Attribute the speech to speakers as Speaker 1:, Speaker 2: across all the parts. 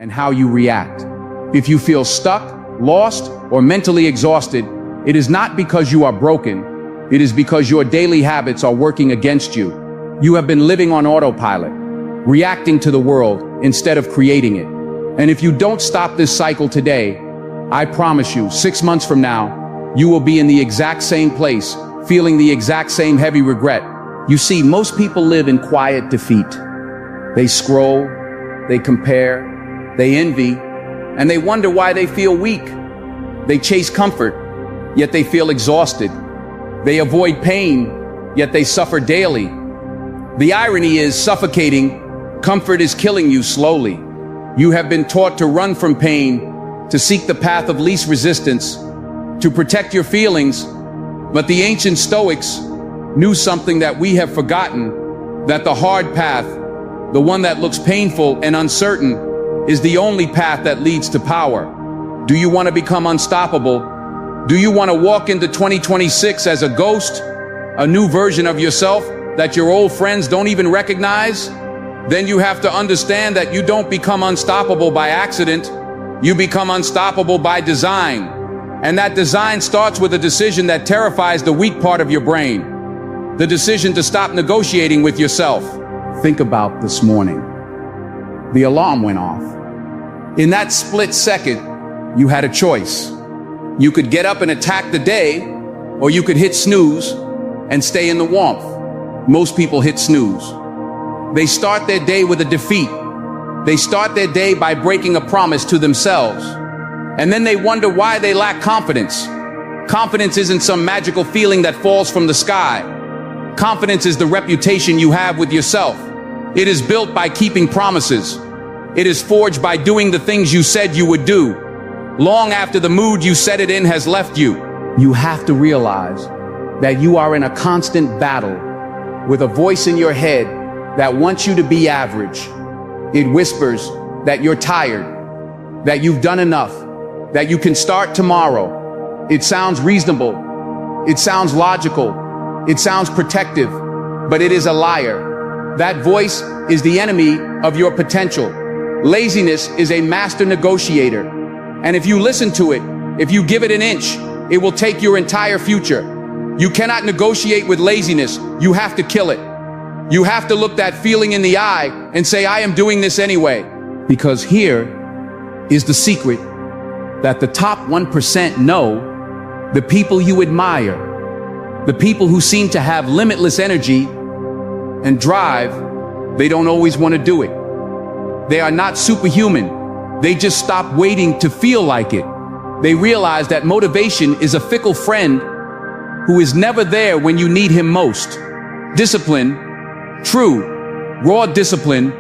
Speaker 1: and how you react. If you feel stuck, lost, or mentally exhausted, it is not because you are broken. It is because your daily habits are working against you. You have been living on autopilot, reacting to the world instead of creating it. And if you don't stop this cycle today, I promise you, 6 months from now, you will be in the exact same place, feeling the exact same heavy regret. You see, most people live in quiet defeat. They scroll, they compare, they envy, and they wonder why they feel weak. They chase comfort, yet they feel exhausted. They avoid pain, yet they suffer daily. The irony is suffocating. Comfort is killing you slowly. You have been taught to run from pain, to seek the path of least resistance, to protect your feelings. But the ancient Stoics knew something that we have forgotten, that the hard path, the one that looks painful and uncertain, is the only path that leads to power. Do you want to become unstoppable? Do you want to walk into 2026 as a ghost, a new version of yourself that your old friends don't even recognize? Then you have to understand that you don't become unstoppable by accident. You become unstoppable by design. And that design starts with a decision that terrifies the weak part of your brain. The decision to stop negotiating with yourself. Think about this morning. The alarm went off. In that split second, you had a choice. You could get up and attack the day, or you could hit snooze and stay in the warmth. Most people hit snooze. They start their day with a defeat. They start their day by breaking a promise to themselves. And then they wonder why they lack confidence. Confidence isn't some magical feeling that falls from the sky. Confidence is the reputation you have with yourself. It is built by keeping promises. It is forged by doing the things you said you would do, long after the mood you set it in has left you. You have to realize that you are in a constant battle with a voice in your head that wants you to be average. It whispers that you're tired, that you've done enough, that you can start tomorrow. It sounds reasonable. It sounds logical. It sounds protective, but it is a liar. That voice is the enemy of your potential. Laziness is a master negotiator. And if you listen to it, if you give it an inch, it will take your entire future. You cannot negotiate with laziness. You have to kill it. You have to look that feeling in the eye and say, I am doing this anyway. Because here is the secret that the top 1% know. The people you admire, the people who seem to have limitless energy and drive, they don't always want to do it. They are not superhuman. They just stop waiting to feel like it. They realize that motivation is a fickle friend who is never there when you need him most. Discipline, true, raw discipline,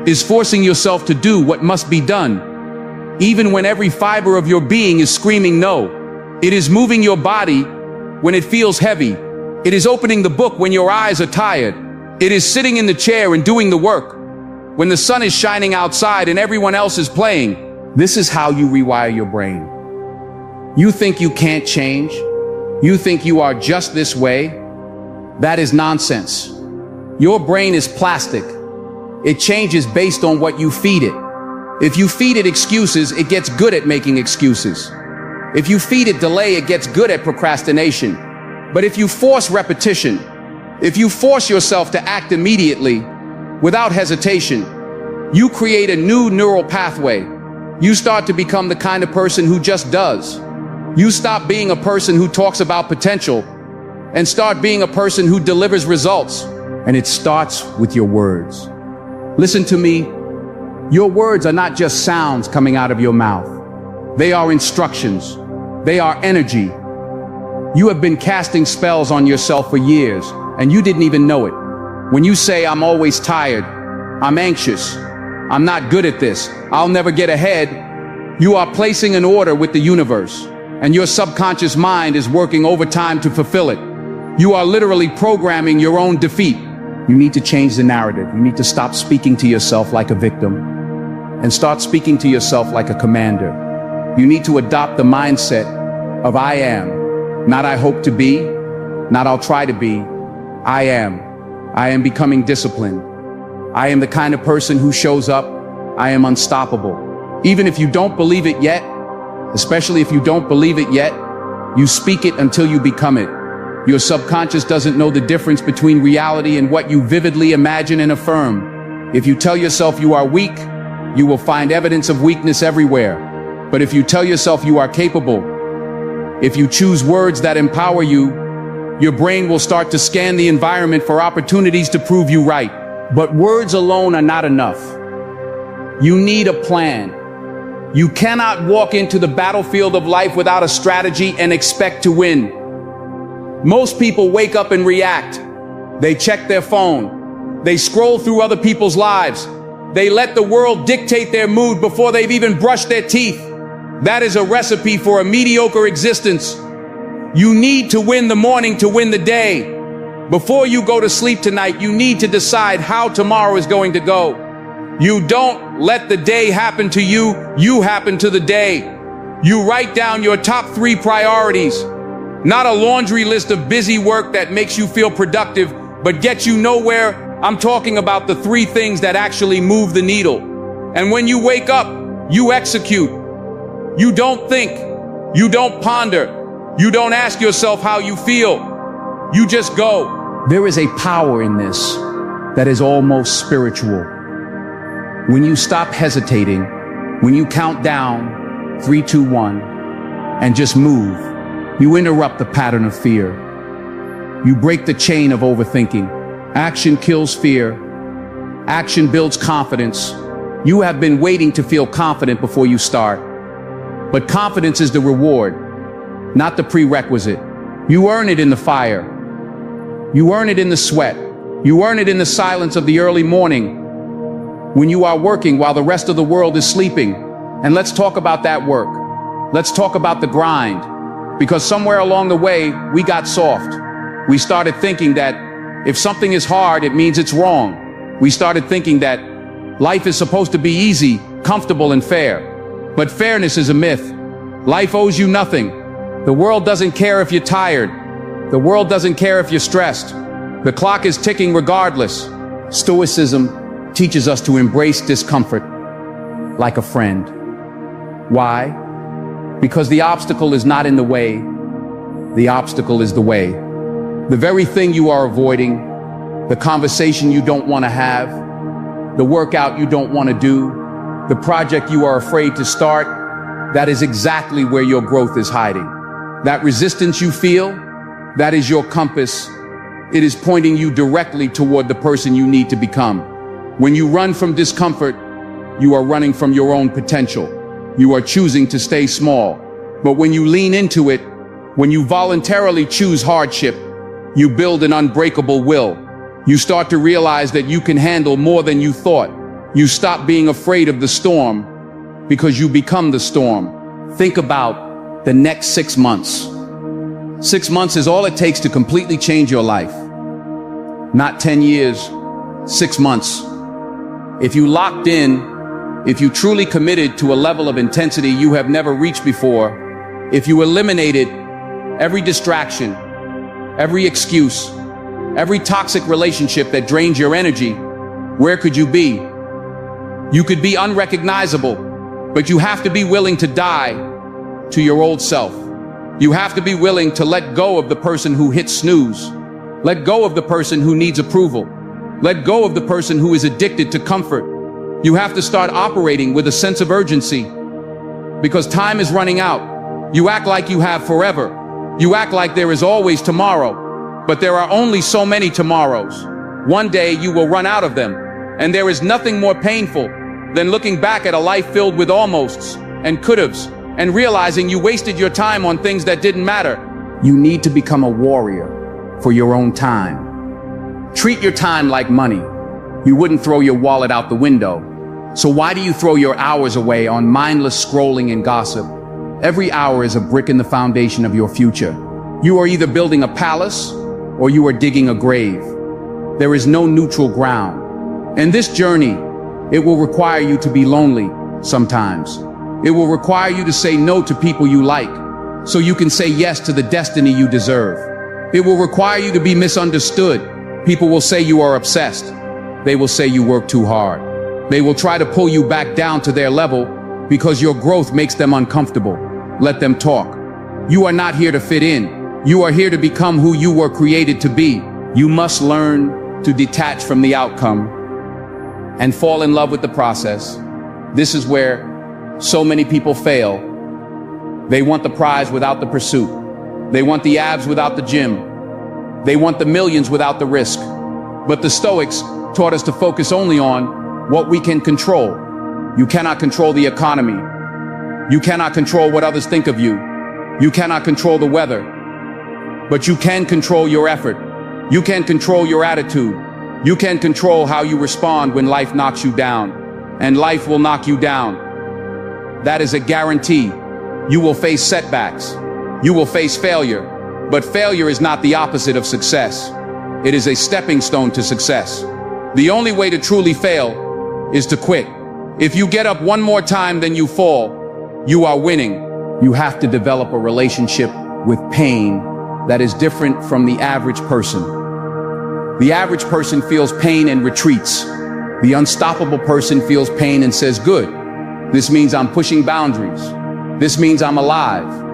Speaker 1: is forcing yourself to do what must be done, even when every fiber of your being is screaming no. It is moving your body when it feels heavy. It is opening the book when your eyes are tired. It is sitting in the chair and doing the work when the sun is shining outside and everyone else is playing. This is how you rewire your brain. You think you can't change? You think you are just this way? That is nonsense. Your brain is plastic. It changes based on what you feed it. If you feed it excuses, it gets good at making excuses. If you feed it delay, it gets good at procrastination. But if you force repetition, if you force yourself to act immediately, without hesitation, you create a new neural pathway. You start to become the kind of person who just does. You stop being a person who talks about potential and start being a person who delivers results. And it starts with your words. Listen to me. Your words are not just sounds coming out of your mouth. They are instructions. They are energy. You have been casting spells on yourself for years, and you didn't even know it. When you say, I'm always tired, I'm anxious, I'm not good at this, I'll never get ahead, you are placing an order with the universe, and your subconscious mind is working overtime to fulfill it. You are literally programming your own defeat. You need to change the narrative. You need to stop speaking to yourself like a victim and start speaking to yourself like a commander. You need to adopt the mindset of I am, not I hope to be, not I'll try to be. I am. I am becoming disciplined. I am the kind of person who shows up. I am unstoppable. Even if you don't believe it yet, especially if you don't believe it yet, you speak it until you become it. Your subconscious doesn't know the difference between reality and what you vividly imagine and affirm. If you tell yourself you are weak, you will find evidence of weakness everywhere. But if you tell yourself you are capable, if you choose words that empower you, your brain will start to scan the environment for opportunities to prove you right. But words alone are not enough. You need a plan. You cannot walk into the battlefield of life without a strategy and expect to win. Most people wake up and react. They check their phone. They scroll through other people's lives. They let the world dictate their mood before they've even brushed their teeth. That is a recipe for a mediocre existence. You need to win the morning to win the day. Before you go to sleep tonight, you need to decide how tomorrow is going to go. You don't let the day happen to you, you happen to the day. You write down your top 3 priorities. Not a laundry list of busy work that makes you feel productive, but gets you nowhere. I'm talking about the 3 things that actually move the needle. And when you wake up, you execute. You don't think. You don't ponder. You don't ask yourself how you feel. You just go. There is a power in this that is almost spiritual. When you stop hesitating, when you count down 3, 2, 1, and just move, you interrupt the pattern of fear. You break the chain of overthinking. Action kills fear. Action builds confidence. You have been waiting to feel confident before you start. But confidence is the reward, not the prerequisite. You earn it in the fire. You earn it in the sweat. You earn it in the silence of the early morning, when you are working while the rest of the world is sleeping. And let's talk about that work. Let's talk about the grind. Because somewhere along the way, we got soft. We started thinking that if something is hard, it means it's wrong. We started thinking that life is supposed to be easy, comfortable, and fair. But fairness is a myth. Life owes you nothing. The world doesn't care if you're tired. The world doesn't care if you're stressed. The clock is ticking regardless. Stoicism teaches us to embrace discomfort like a friend. Why? Because the obstacle is not in the way. The obstacle is the way. The very thing you are avoiding, the conversation you don't want to have, the workout you don't want to do, the project you are afraid to start, that is exactly where your growth is hiding. That resistance you feel, that is your compass. It is pointing you directly toward the person you need to become. When you run from discomfort, you are running from your own potential. You are choosing to stay small. But when you lean into it, when you voluntarily choose hardship, you build an unbreakable will. You start to realize that you can handle more than you thought. You stop being afraid of the storm because you become the storm. Think about the next 6 months. 6 months is all it takes to completely change your life. Not 10 years, 6 months. If you locked in, if you truly committed to a level of intensity you have never reached before, if you eliminated every distraction, every excuse, every toxic relationship that drains your energy, where could you be? You could be unrecognizable, but you have to be willing to die to your old self. You have to be willing to let go of the person who hits snooze. Let go of the person who needs approval. Let go of the person who is addicted to comfort. You have to start operating with a sense of urgency because time is running out. You act like you have forever. You act like there is always tomorrow, but there are only so many tomorrows. One day you will run out of them, and there is nothing more painful than looking back at a life filled with almosts and could-haves and realizing you wasted your time on things that didn't matter. You need to become a warrior for your own time. Treat your time like money. You wouldn't throw your wallet out the window. So why do you throw your hours away on mindless scrolling and gossip? Every hour is a brick in the foundation of your future. You are either building a palace or you are digging a grave. There is no neutral ground. And this journey, it will require you to be lonely sometimes. It will require you to say no to people you like so you can say yes to the destiny you deserve. It will require you to be misunderstood. People will say you are obsessed. They will say you work too hard. They will try to pull you back down to their level, Because your growth makes them uncomfortable. Let them talk. You are not here to fit in. You are here to become who you were created to be. You must learn to detach from the outcome and fall in love with the process. This is where so many people fail. They want the prize without the pursuit. They want the abs without the gym. They want the millions without the risk. But the Stoics taught us to focus only on what we can control. You cannot control the economy. You cannot control what others think of you. You cannot control the weather. But you can control your effort. You can control your attitude. You can control how you respond when life knocks you down. And life will knock you down. That is a guarantee. You will face setbacks. You will face failure. But failure is not the opposite of success. It is a stepping stone to success. The only way to truly fail is to quit. If you get up one more time then you fall, you are winning. You have to develop a relationship with pain that is different from the average person. The average person feels pain and retreats. The unstoppable person feels pain and says, good. This means I'm pushing boundaries. This means I'm alive.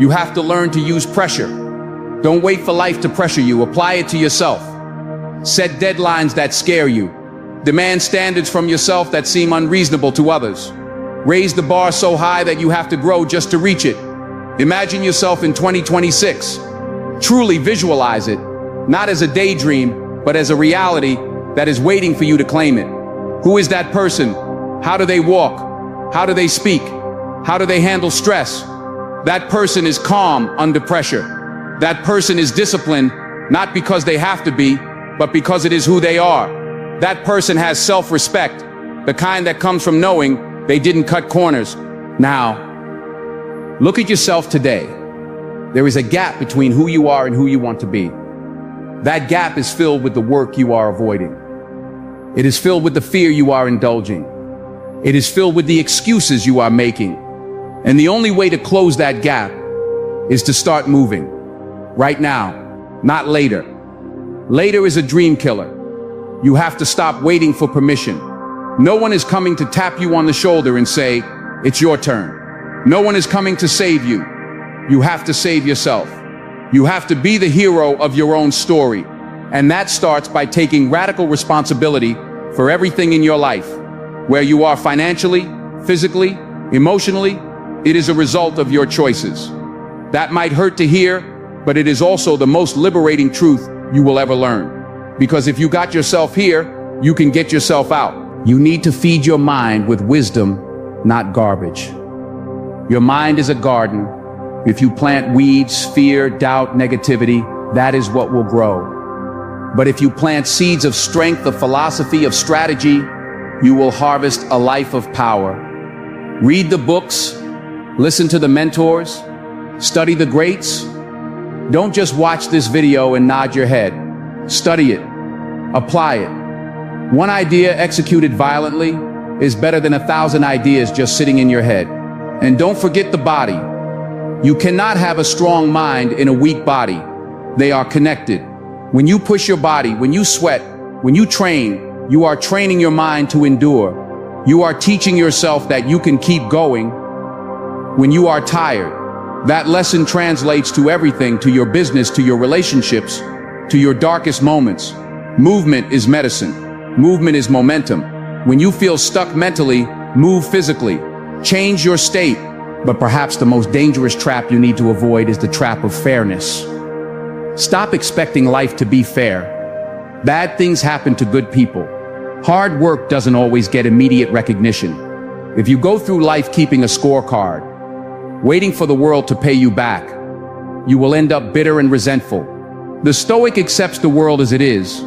Speaker 1: You have to learn to use pressure. Don't wait for life to pressure you. Apply it to yourself. Set deadlines that scare you. Demand standards from yourself that seem unreasonable to others. Raise the bar so high that you have to grow just to reach it. Imagine yourself in 2026. Truly visualize it, not as a daydream, but as a reality that is waiting for you to claim it. Who is that person? How do they walk? How do they speak? How do they handle stress? That person is calm under pressure. That person is disciplined, not because they have to be, but because it is who they are. That person has self-respect, the kind that comes from knowing they didn't cut corners. Now, look at yourself today. There is a gap between who you are and who you want to be. That gap is filled with the work you are avoiding. It is filled with the fear you are indulging. It is filled with the excuses you are making. And the only way to close that gap is to start moving. Right now, not later. Later is a dream killer. You have to stop waiting for permission. No one is coming to tap you on the shoulder and say, it's your turn. No one is coming to save you. You have to save yourself. You have to be the hero of your own story. And that starts by taking radical responsibility for everything in your life. Where you are financially, physically, emotionally, it is a result of your choices. That might hurt to hear, but it is also the most liberating truth you will ever learn. Because if you got yourself here, you can get yourself out. You need to feed your mind with wisdom, not garbage. Your mind is a garden. If you plant weeds, fear, doubt, negativity, that is what will grow. But if you plant seeds of strength, of philosophy, of strategy, you will harvest a life of power. Read the books, listen to the mentors, study the greats. Don't just watch this video and nod your head. Study it, apply it. One idea executed violently is better than 1,000 ideas just sitting in your head. And don't forget the body. You cannot have a strong mind in a weak body. They are connected. When you push your body, when you sweat, when you train, you are training your mind to endure. You are teaching yourself that you can keep going when you are tired. That lesson translates to everything, to your business, to your relationships, to your darkest moments. Movement is medicine. Movement is momentum. When you feel stuck mentally, move physically. Change your state. But perhaps the most dangerous trap you need to avoid is the trap of fairness. Stop expecting life to be fair. Bad things happen to good people. Hard work doesn't always get immediate recognition. If you go through life keeping a scorecard, waiting for the world to pay you back, you will end up bitter and resentful. The Stoic accepts the world as it is,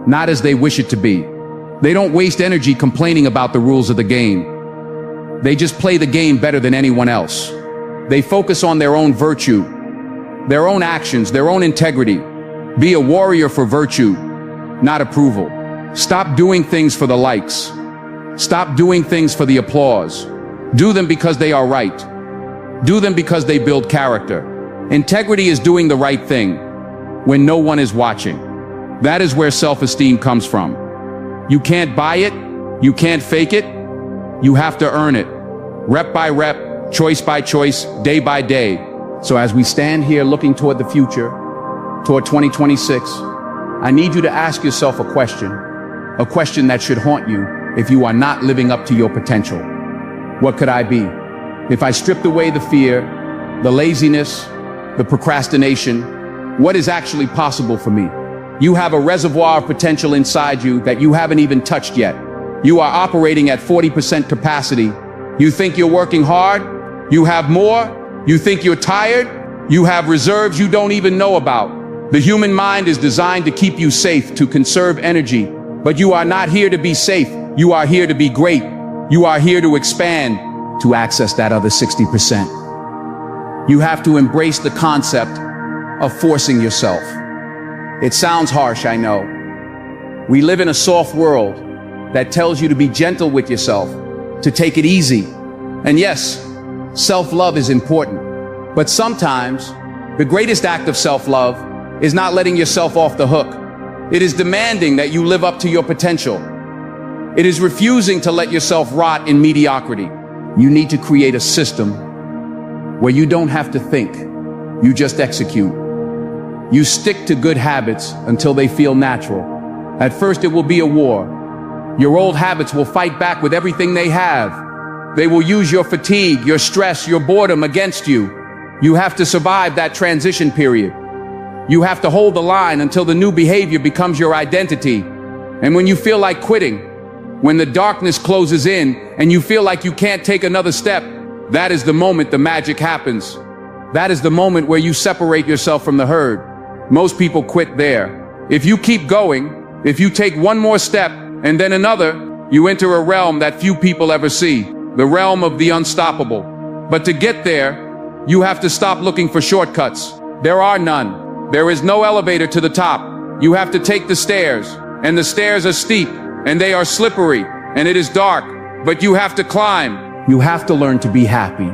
Speaker 1: not as they wish it to be. They don't waste energy complaining about the rules of the game. They just play the game better than anyone else. They focus on their own virtue, their own actions, their own integrity. Be a warrior for virtue, not approval. Stop doing things for the likes. Stop doing things for the applause. Do them because they are right. Do them because they build character. Integrity is doing the right thing when no one is watching. That is where self-esteem comes from. You can't buy it. You can't fake it. You have to earn it. rep by rep, choice by choice, day by day. So as we stand here looking toward the future, toward 2026, I need you to ask yourself a question that should haunt you if you are not living up to your potential. What could I be? If I stripped away the fear, the laziness, the procrastination, what is actually possible for me? You have a reservoir of potential inside you that you haven't even touched yet. You are operating at 40% capacity. You think you're working hard? You have more? You think you're tired? You have reserves you don't even know about. The human mind is designed to keep you safe, to conserve energy. But you are not here to be safe. You are here to be great. You are here to expand, to access that other 60%. You have to embrace the concept of forcing yourself. It sounds harsh, I know. We live in a soft world that tells you to be gentle with yourself, to take it easy. And yes, self-love is important. But sometimes, the greatest act of self-love is not letting yourself off the hook. It is demanding that you live up to your potential. It is refusing to let yourself rot in mediocrity. You need to create a system where you don't have to think, you just execute. You stick to good habits until they feel natural. At first it will be a war. Your old habits will fight back with everything they have. They will use your fatigue, your stress, your boredom against you. You have to survive that transition period. You have to hold the line until the new behavior becomes your identity. And when you feel like quitting, when the darkness closes in and you feel like you can't take another step, that is the moment the magic happens. That is the moment where you separate yourself from the herd. Most people quit there. If you keep going, if you take one more step and then another, you enter a realm that few people ever see, the realm of the unstoppable. But to get there, you have to stop looking for shortcuts. There are none. There is no elevator to the top. You have to take the stairs, and the stairs are steep, and they are slippery, and it is dark, but you have to climb. You have to learn to be happy,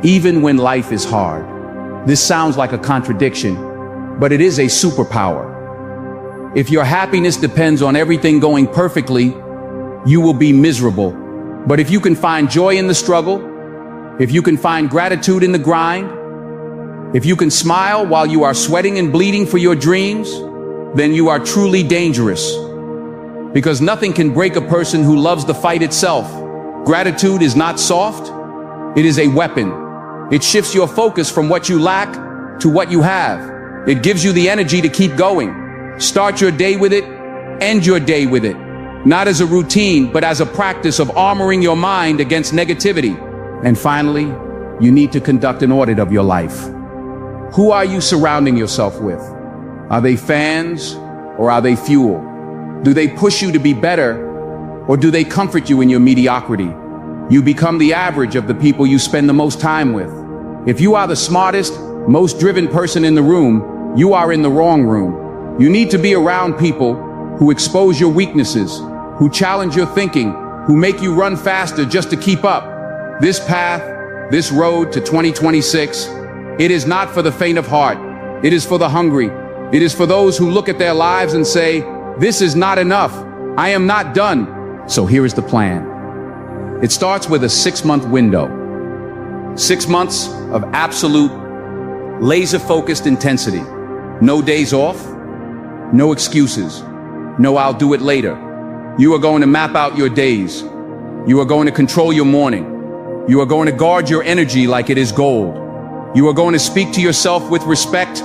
Speaker 1: even when life is hard. This sounds like a contradiction, but it is a superpower. If your happiness depends on everything going perfectly, you will be miserable. But if you can find joy in the struggle, if you can find gratitude in the grind, if you can smile while you are sweating and bleeding for your dreams, then you are truly dangerous. Because nothing can break a person who loves the fight itself. Gratitude is not soft, it is a weapon. It shifts your focus from what you lack to what you have. It gives you the energy to keep going. Start your day with it, end your day with it. Not as a routine, but as a practice of armoring your mind against negativity. And finally, you need to conduct an audit of your life. Who are you surrounding yourself with? Are they fans or are they fuel? Do they push you to be better or do they comfort you in your mediocrity? You become the average of the people you spend the most time with. If you are the smartest, most driven person in the room, you are in the wrong room. You need to be around people who expose your weaknesses, who challenge your thinking, who make you run faster just to keep up. This path, this road to 2026, it is not for the faint of heart. It is for the hungry. It is for those who look at their lives and say, this is not enough. I am not done. So here is the plan. It starts with a 6-month window. 6 months of absolute, laser-focused intensity. No days off, no excuses. No, I'll do it later. You are going to map out your days. You are going to control your morning. You are going to guard your energy like it is gold. You are going to speak to yourself with respect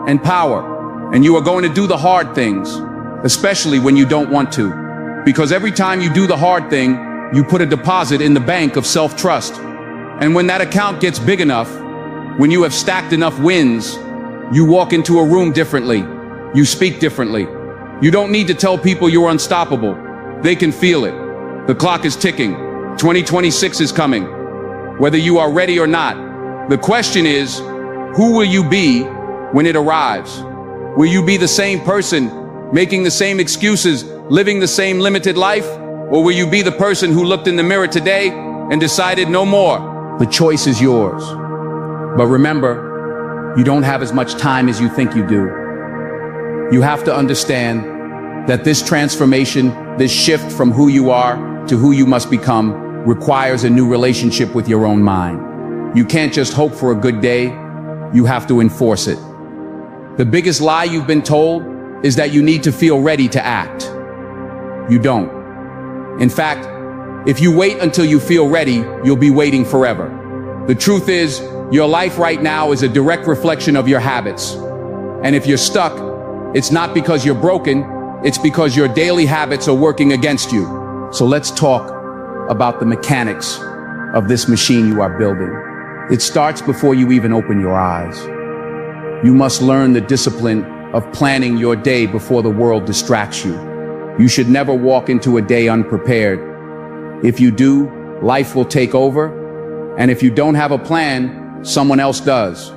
Speaker 1: and power. And you are going to do the hard things, especially when you don't want to. Because every time you do the hard thing, you put a deposit in the bank of self-trust. And when that account gets big enough, when you have stacked enough wins, you walk into a room differently. You speak differently. You don't need to tell people you're unstoppable. They can feel it. The clock is ticking. 2026 is coming. Whether you are ready or not, the question is, who will you be when it arrives? Will you be the same person, making the same excuses, living the same limited life? Or will you be the person who looked in the mirror today and decided no more? The choice is yours. But remember, you don't have as much time as you think you do. You have to understand that this transformation, this shift from who you are to who you must become, requires a new relationship with your own mind. You can't just hope for a good day, you have to enforce it. The biggest lie you've been told is that you need to feel ready to act. You don't. In fact, if you wait until you feel ready, you'll be waiting forever. The truth is, your life right now is a direct reflection of your habits. And if you're stuck, it's not because you're broken, it's because your daily habits are working against you. So let's talk about the mechanics of this machine you are building. It starts before you even open your eyes. You must learn the discipline of planning your day before the world distracts you. You should never walk into a day unprepared. If you do, life will take over, and if you don't have a plan, someone else does.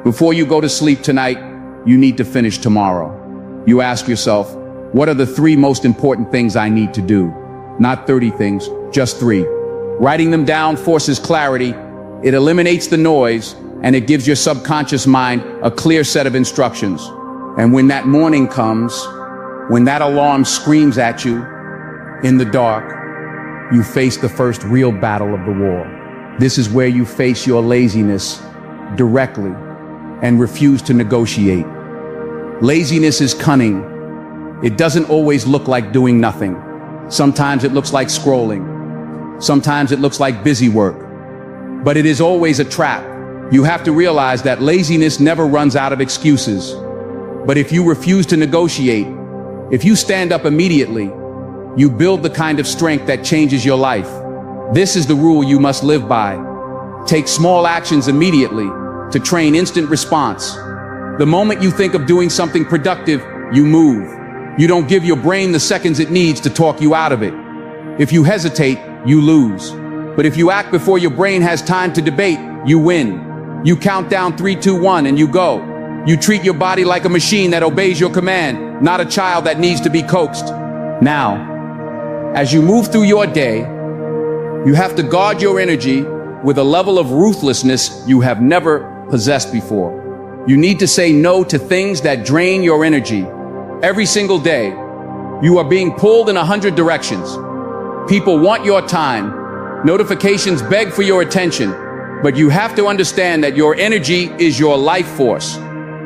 Speaker 1: Before you go to sleep tonight, you need to finish tomorrow. You ask yourself, what are the 3 most important things I need to do? Not 30 things, just 3. Writing them down forces clarity, it eliminates the noise, and it gives your subconscious mind a clear set of instructions. And when that morning comes, when that alarm screams at you in the dark, you face the first real battle of the war. This is where you face your laziness directly and refuse to negotiate. Laziness is cunning. It doesn't always look like doing nothing. Sometimes it looks like scrolling. Sometimes it looks like busy work. But it is always a trap. You have to realize that laziness never runs out of excuses. But if you refuse to negotiate, if you stand up immediately, you build the kind of strength that changes your life. This is the rule you must live by. Take small actions immediately to train instant response. The moment you think of doing something productive, you move. You don't give your brain the seconds it needs to talk you out of it. If you hesitate, you lose. But if you act before your brain has time to debate, you win. You count down 3, 2, 1, and you go. You treat your body like a machine that obeys your command, not a child that needs to be coaxed. Now, as you move through your day, you have to guard your energy with a level of ruthlessness you have never possessed before. You need to say no to things that drain your energy. Every single day, you are being pulled in 100 directions. People want your time. Notifications beg for your attention. But you have to understand that your energy is your life force.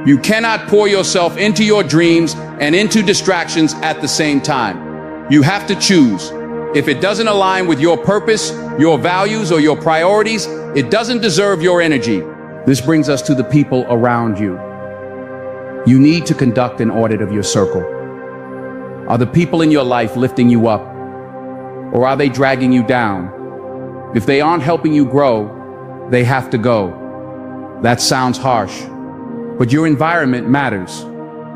Speaker 1: You cannot pour yourself into your dreams and into distractions at the same time. You have to choose. If it doesn't align with your purpose, your values, or your priorities, it doesn't deserve your energy. This brings us to the people around you. You need to conduct an audit of your circle. Are the people in your life lifting you up, or are they dragging you down? If they aren't helping you grow, they have to go. That sounds harsh, but your environment matters.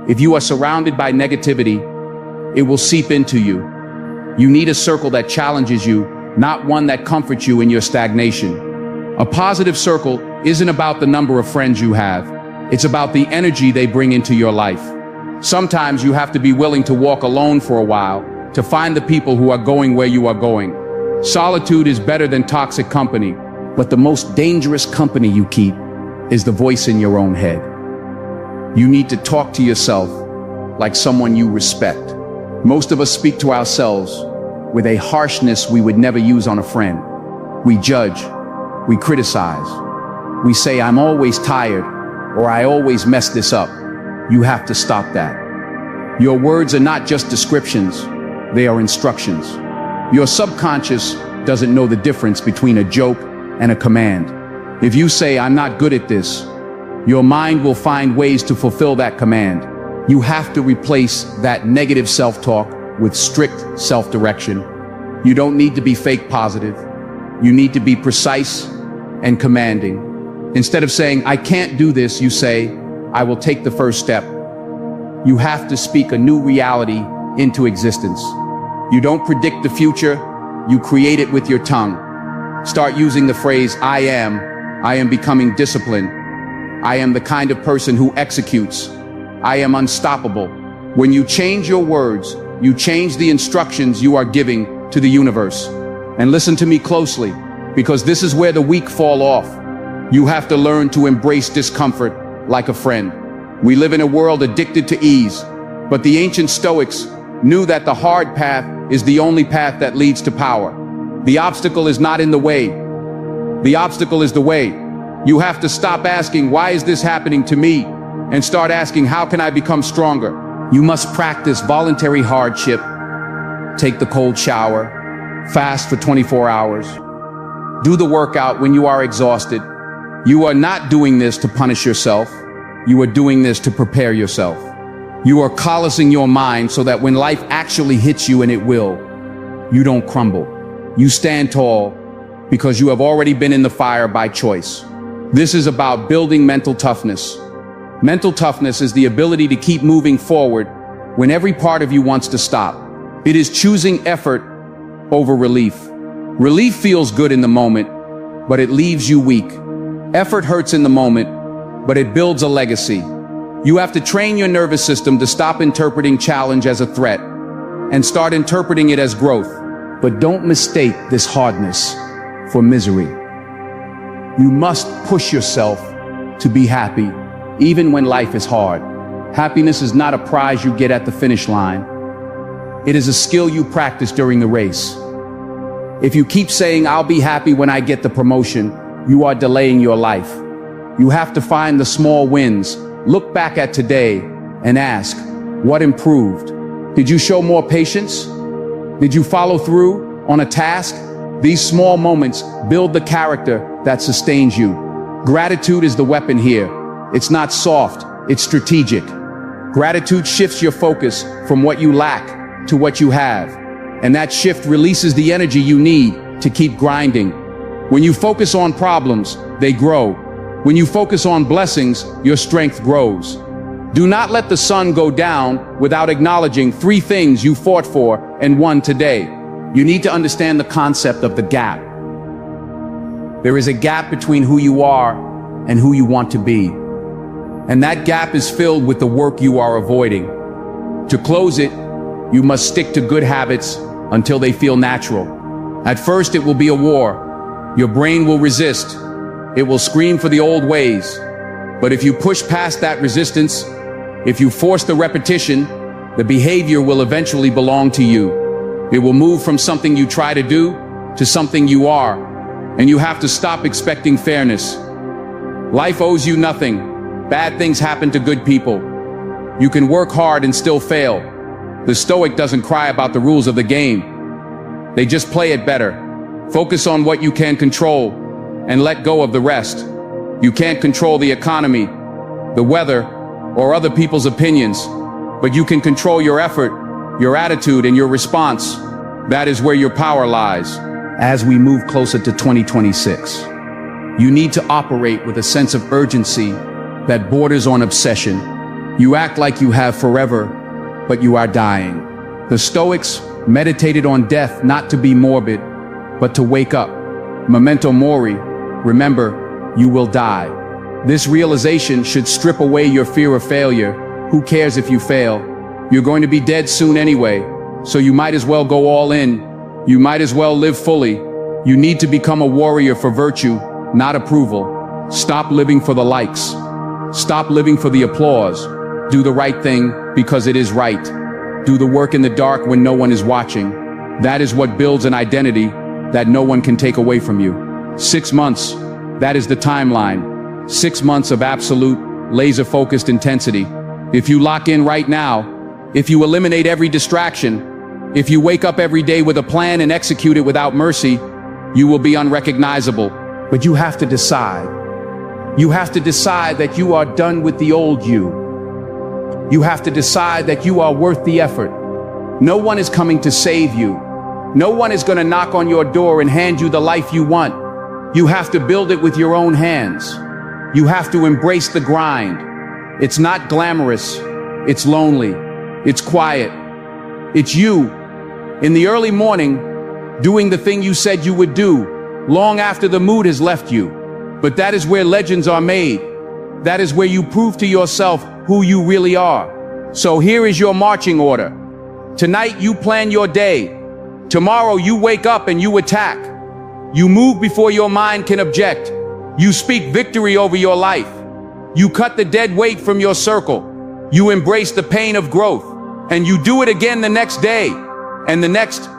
Speaker 1: If you are surrounded by negativity, it will seep into you. You need a circle that challenges you, not one that comforts you in your stagnation. A positive circle isn't about the number of friends you have. It's about the energy they bring into your life. Sometimes you have to be willing to walk alone for a while to find the people who are going where you are going. Solitude is better than toxic company, but the most dangerous company you keep is the voice in your own head. You need to talk to yourself like someone you respect. Most of us speak to ourselves with a harshness we would never use on a friend. We judge, we criticize, we say, I'm always tired, or I always mess this up. You have to stop that. Your words are not just descriptions, they are instructions. Your subconscious doesn't know the difference between a joke and a command. If you say, I'm not good at this, your mind will find ways to fulfill that command. You have to replace that negative self-talk with strict self-direction. You don't need to be fake positive. You need to be precise and commanding. Instead of saying, I can't do this, you say, I will take the first step. You have to speak a new reality into existence. You don't predict the future, you create it with your tongue. Start using the phrase, I am becoming disciplined. I am the kind of person who executes. I am unstoppable. When you change your words, you change the instructions you are giving to the universe. And listen to me closely, because this is where the weak fall off. You have to learn to embrace discomfort like a friend. We live in a world addicted to ease, but the ancient Stoics knew that the hard path is the only path that leads to power. The obstacle is not in the way. The obstacle is the way. You have to stop asking, why is this happening to me? And start asking, how can I become stronger? You must practice voluntary hardship. Take the cold shower. Fast for 24 hours. Do the workout when you are exhausted. You are not doing this to punish yourself. You are doing this to prepare yourself. You are callousing your mind so that when life actually hits you, and it will, you don't crumble. You stand tall because you have already been in the fire by choice. This is about building mental toughness. Mental toughness is the ability to keep moving forward when every part of you wants to stop. It is choosing effort over relief. Relief feels good in the moment, but it leaves you weak. Effort hurts in the moment, but it builds a legacy. You have to train your nervous system to stop interpreting challenge as a threat and start interpreting it as growth. But don't mistake this hardness for misery. You must push yourself to be happy, even when life is hard. Happiness is not a prize you get at the finish line. It is a skill you practice during the race. If you keep saying, I'll be happy when I get the promotion, you are delaying your life. You have to find the small wins. Look back at today and ask, what improved? Did you show more patience? Did you follow through on a task? These small moments build the character that sustains you. Gratitude is the weapon here. It's not soft, it's strategic. Gratitude shifts your focus from what you lack to what you have. And that shift releases the energy you need to keep grinding. When you focus on problems, they grow. When you focus on blessings, your strength grows. Do not let the sun go down without acknowledging 3 things you fought for and won today. You need to understand the concept of the gap. There is a gap between who you are and who you want to be. And that gap is filled with the work you are avoiding. To close it, you must stick to good habits until they feel natural. At first, it will be a war. Your brain will resist. It will scream for the old ways. But if you push past that resistance, if you force the repetition, the behavior will eventually belong to you. It will move from something you try to do to something you are. And you have to stop expecting fairness. Life owes you nothing. Bad things happen to good people. You can work hard and still fail. The Stoic doesn't cry about the rules of the game. They just play it better. Focus on what you can control and let go of the rest. You can't control the economy, the weather, or other people's opinions, but you can control your effort, your attitude, and your response. That is where your power lies. As we move closer to 2026, you need to operate with a sense of urgency that borders on obsession. You act like you have forever, but you are dying. The Stoics meditated on death not to be morbid, but to wake up. Memento mori, remember, you will die. This realization should strip away your fear of failure. Who cares if you fail? You're going to be dead soon anyway, so you might as well go all in. You might as well live fully. You need to become a warrior for virtue, not approval. Stop living for the likes. Stop living for the applause. Do the right thing because it is right. Do the work in the dark when no one is watching. That is what builds an identity that no one can take away from you. 6 months, that is the timeline. 6 months of absolute, laser-focused intensity. If you lock in right now, if you eliminate every distraction, if you wake up every day with a plan and execute it without mercy, you will be unrecognizable. But you have to decide. You have to decide that you are done with the old you. You have to decide that you are worth the effort. No one is coming to save you. No one is going to knock on your door and hand you the life you want. You have to build it with your own hands. You have to embrace the grind. It's not glamorous. It's lonely. It's quiet. It's you, in the early morning, doing the thing you said you would do, long after the mood has left you. But that is where legends are made. That is where you prove to yourself who you really are. So here is your marching order. Tonight you plan your day. Tomorrow you wake up and you attack. You move before your mind can object. You speak victory over your life. You cut the dead weight from your circle. You embrace the pain of growth. And you do it again the next day, and the next,